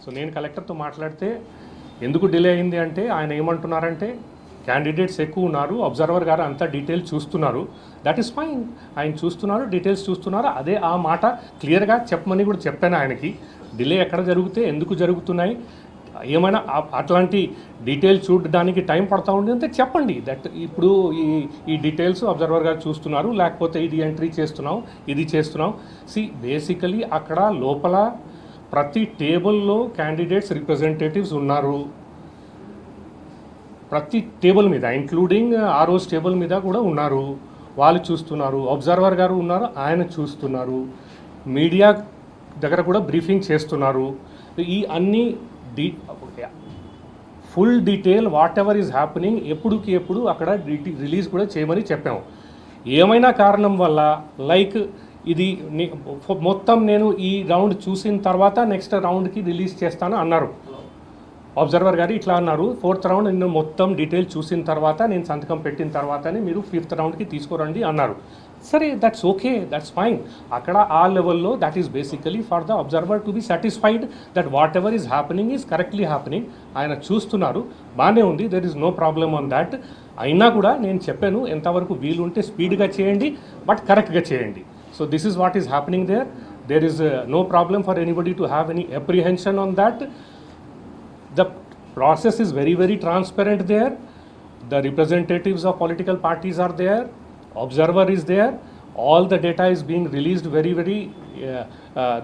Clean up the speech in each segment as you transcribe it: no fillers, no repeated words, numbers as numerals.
So నేను కలెక్టర్తో మాట్లాడితే ఎందుకు డిలే అయింది అంటే ఆయన ఏమంటున్నారంటే క్యాండిడేట్స్ ఎక్కువ ఉన్నారు, అబ్జర్వర్ గారు అంతా డీటెయిల్ చూస్తున్నారు. దట్ ఈస్ ఫైన్, ఆయన చూస్తున్నారు, డీటెయిల్స్ చూస్తున్నారు. అదే ఆ మాట క్లియర్గా చెప్పమని కూడా చెప్పాను ఆయనకి. డిలే ఎక్కడ జరిగితే ఎందుకు జరుగుతున్నాయి, ఏమైనా అట్లాంటి డీటెయిల్స్ చూడడానికి టైం పడతా ఉంది అంటే చెప్పండి. దట్ ఇప్పుడు ఈ డీటెయిల్స్ అబ్జర్వర్ గారు చూస్తున్నారు, లేకపోతే ఇది ఎంట్రీ చేస్తున్నాం, ఇది చేస్తున్నాం. బేసికలీ అక్కడ లోపల ప్రతి టేబుల్లో క్యాండిడేట్స్ రిప్రజెంటేటివ్స్ ఉన్నారు. ప్రతి టేబుల్ మీద ఇంక్లూడింగ్ ఆర్ఓస్ టేబుల్ మీద కూడా ఉన్నారు, వాళ్ళు చూస్తున్నారు. అబ్జర్వర్ గారు ఉన్నారు, ఆయన చూస్తున్నారు. మీడియా దగ్గర కూడా బ్రీఫింగ్ చేస్తున్నారు. ఈ అన్ని full detail whatever is happening ఎప్పుడుకి ఎప్పుడు అక్కడ రిలీజ్ కూడా చేయమని చెప్పాము. ఏమైనా కారణం వల్ల లైక్ ఇది మొత్తం నేను ఈ రౌండ్ చూసిన తర్వాత నెక్స్ట్ రౌండ్కి రిలీజ్ చేస్తాను అన్నారు అబ్జర్వర్ గారు. ఇట్లా అన్నారు, 4th రౌండ్ నేను మొత్తం డీటెయిల్ చూసిన తర్వాత నేను సంతకం పెట్టిన తర్వాతనే మీరు 5th రౌండ్కి తీసుకురండి అన్నారు. సరే, దట్స్ ఓకే, దట్స్ ఫైన్. అక్కడ ఆ లెవెల్లో that is basically for the observer to be satisfied that whatever is happening is correctly happening. ఆయన చూస్తున్నారు, బాగానే ఉంది, there is no problem on that. అయినా కూడా నేను చెప్పాను, ఎంతవరకు వీలుంటే స్పీడ్గా చేయండి, బట్ కరెక్ట్గా చేయండి. So this is what is happening there. There is no problem for anybody to have any apprehension on that. The process is very, very transparent there. The representatives of political parties are there. Observer is there. All the data is being released very, very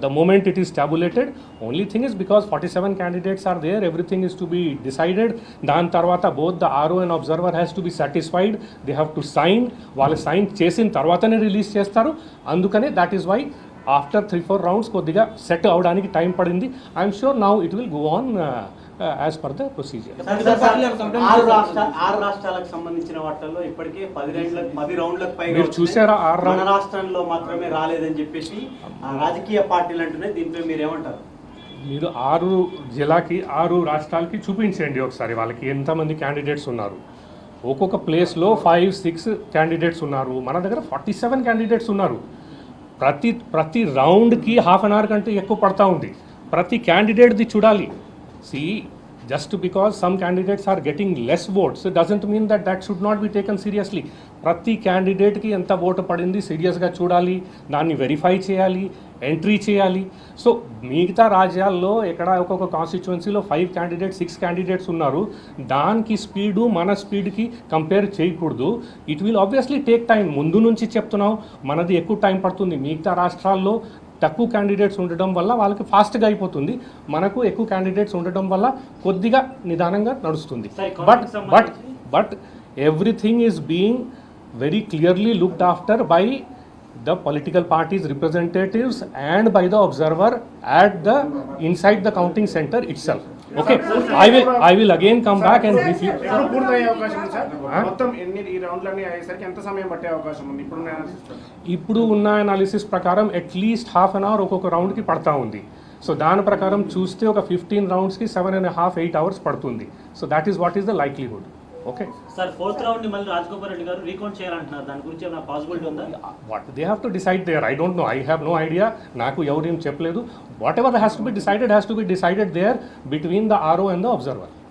the moment it is tabulated. Only thing is because 47 candidates are there, everything is to be decided. Dan tarvata both the RO and observer has to be satisfied. They have to sign. వాళ్ళు sign చేసిన తర్వాతనే release చేస్తారు. అందుకనే that is why after 3-4 rounds కొద్దిగా set అవడానికి time పడింది. I'm sure now it will go on as per the procedure. ఆరు రాష్ట్రాలకు సంబంధించిన వాటిల్లో ఇప్పటికే 10 రౌండ్లకు పైగా మీరు చూసారా? మన రాష్ట్రంలో మాత్రమే రాలేదని చెప్పేసి రాజకీయ పార్టీలు అంటున్నాయి. దీనిపై మీరు ఏమంటారు? మీరు 6 జిల్లాకి 6 రాష్ట్రాలకి చూపించండి ఒకసారి, వాళ్ళకి ఎంతమంది క్యాండిడేట్స్ ఉన్నారు. ఒక్కొక్క ప్లేస్లో 5-6 క్యాండిడేట్స్ ఉన్నారు. మన దగ్గర 47 క్యాండిడేట్స్ ఉన్నారు. ప్రతి రౌండ్కి హాఫ్ అన్ అవర్ కంటే ఎక్కువ పడతా ఉంది. ప్రతి క్యాండిడేట్ది చూడాలి. Just because some candidates are getting less votes doesn't mean that should not be taken seriously. ప్రతి క్యాండిడేట్కి ఎంత ఓటు పడింది సీరియస్గా చూడాలి, దాన్ని వెరిఫై చేయాలి, ఎంట్రీ చేయాలి. సో మిగతా రాజ్యాల్లో ఎక్కడ ఒక్కొక్క కాన్స్టిట్యువెన్సీలో 5 క్యాండిడేట్స్ 6 క్యాండిడేట్స్ ఉన్నారు. దానికి స్పీడు మన స్పీడ్కి కంపేర్ చేయకూడదు. It will obviously take time. ముందు నుంచి చెప్తున్నాం, మనది ఎక్కువ టైం పడుతుంది. మిగతా రాష్ట్రాల్లో తక్కువ క్యాండిడేట్స్ ఉండడం వల్ల వాళ్ళకి ఫాస్ట్గా అయిపోతుంది. మనకు ఎక్కువ క్యాండిడేట్స్ ఉండడం వల్ల కొద్దిగా నిదానంగా నడుస్తుంది. But everything is being very clearly looked after by the political parties representatives and by the observer at the inside the counting center itself. Okay, I will again come back and brief you. పూర్తయ్యే అవకాశం ఉంది sir. మొత్తం ఈ రౌండ్లన్నీ అయ్యేసరికి ఎంత సమయం పట్టే అవకాశం ఉంది ఇప్పుడు ఉన్న అనాలిసిస్ ప్రకారం అట్లీస్ట్ హాఫ్ అన్ అవర్ ఒక్కొక్క రౌండ్కి పడతా ఉంది. సో దాని ప్రకారం చూస్తే ఒక 15 రౌండ్స్కి 7.5-8 hours పడుతుంది. So that is what is the likelihood. Okay sir, 4th round ని మళ్ళీ రాజగోపాల్ రెడ్డి గారు రీకౌంట్ చేయాలంటున్నారు. దాని గురించి ఏమైనా పాసిబిలిటీ ఉందా? What they have to decide there. I don't know, I have no idea. నాకు ఎవరు ఏం చెప్పలేదు. Whatever has to be decided there between the RO and the observer.